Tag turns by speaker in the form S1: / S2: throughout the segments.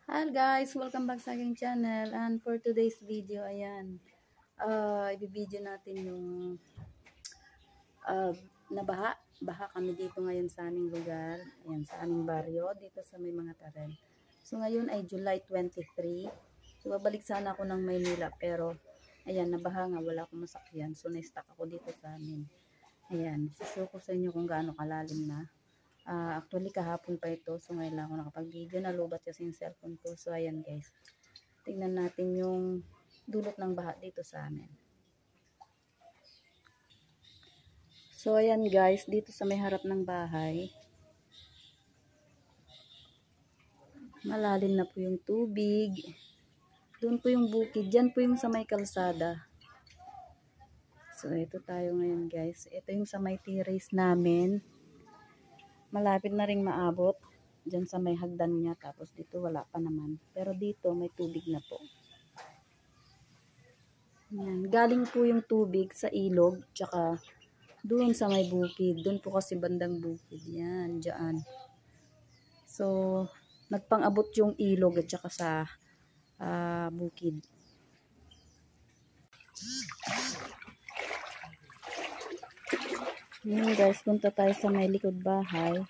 S1: Hi guys, welcome back sa aking channel. And for today's video, ayan, ibibideo natin yung nabaha. Baha kami dito ngayon sa aming lugar, ayan, sa aming baryo, dito sa may mga taren. So ngayon ay July 23. So babalik sana ako ng Maynila, pero ayan, nabaha nga, wala akong masakyan. So na-stuck ako dito sa amin. Ayan, show ko sa inyo kung gaano kalalim na. Actually kahapon pa ito, so ngayon lang ako nakapag-video, nalubat kasi yung cellphone ko. So ayan guys, tingnan natin yung dulot ng baha dito sa amin. So ayan guys, dito sa may harap ng bahay, malalim na po yung tubig. Doon po yung bukid, dyan po yung sa may kalsada. So ito tayo ngayon guys, ito yung sa may terrace namin. Malapit na ring maabot dyan sa may hagdan niya, tapos dito wala pa naman, pero dito may tubig na po. Yan. Galing po yung tubig sa ilog, tsaka doon sa may bukid, doon po kasi bandang bukid yan, dyan. So nagpang-abot yung ilog at tsaka sa bukid. Yan guys, punta tayo sa may likod bahay.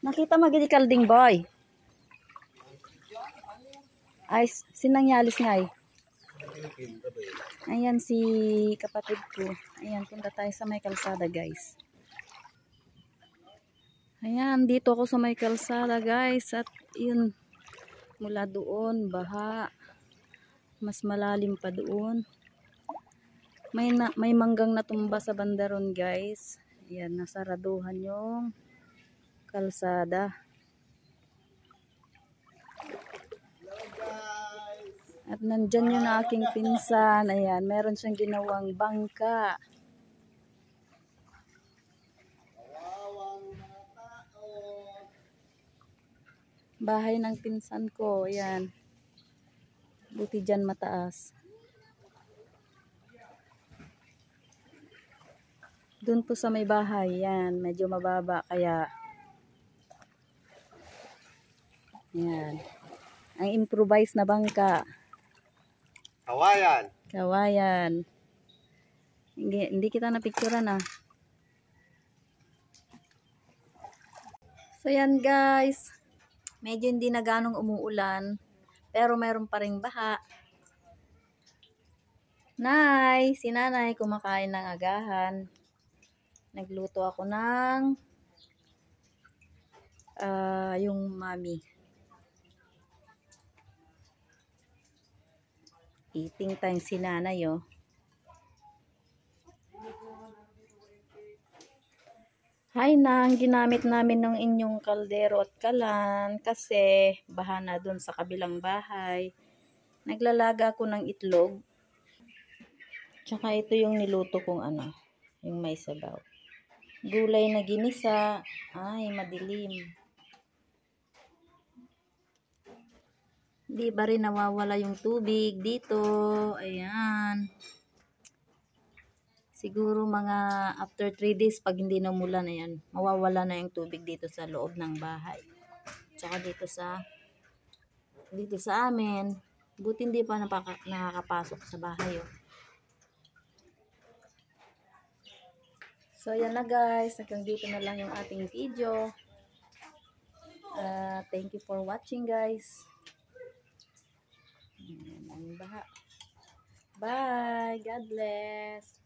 S1: Nakita magiging kalding boy. Ay, sinangyalis nga eh. Ayan si kapatid ko. Ayan, punta tayo sa may kalsada guys. Ayan, dito ako sa may kalsada guys. At yun, mula doon, baha. Mas malalim pa doon. May manggang natumba sa bandaron guys. Ayan, nasaraduhan yung kalsada. At nandyan yung aking pinsan. Ayan, meron siyang ginawang bangka. Bahay ng pinsan ko. Ayan. Buti dyan mataas. Doon po sa may bahay. Ayan, medyo mababa. Kaya ayan. Ang improvise na bangka.
S2: Kawayan.
S1: Kawayan. Hindi kita napicturean ah. So yan guys. Medyo hindi na ganong umuulan. Pero meron pa ring baha. Si nanay kumakain ng agahan. Nagluto ako ng yung mami. Eating time si nanay oh. Hay nang ginamit namin ng inyong kaldero at kalan kasi baha na dun sa kabilang bahay. Naglalaga ako ng itlog. Tsaka ito yung niluto kong yung may sabaw. Gulay na ginisa. Ay, madilim. Di ba rin nawawala yung tubig dito? Ayan. Siguro mga after 3 days pag hindi na umulan, ayan, mawawala na yung tubig dito sa loob ng bahay. Tsaka dito sa amin. Buti hindi pa nakakapasok sa bahay. Oh. So ayan na guys. Hanggang dito na lang yung ating video. Thank you for watching guys. Bye. God bless.